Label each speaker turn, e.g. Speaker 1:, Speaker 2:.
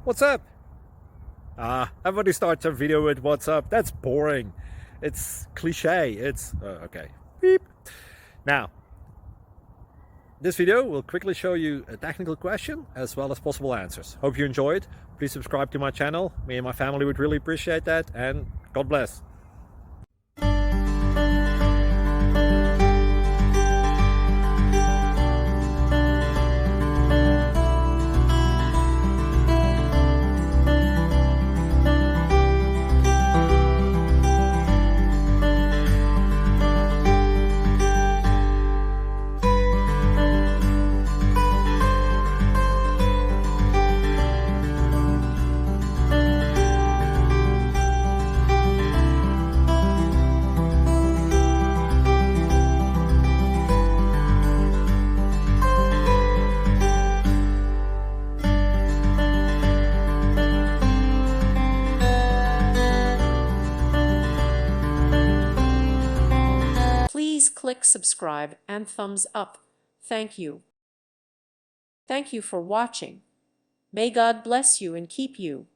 Speaker 1: What's up? Everybody starts a video with what's up. That's boring. It's cliche. It's okay. Beep. Now, this video will quickly show you a technical question as well as possible answers. Hope you enjoyed. Please subscribe to my channel. Me and my family would really appreciate that, and God bless.
Speaker 2: Please click subscribe and thumbs up. Thank you. Thank you for watching. May God bless you and keep you.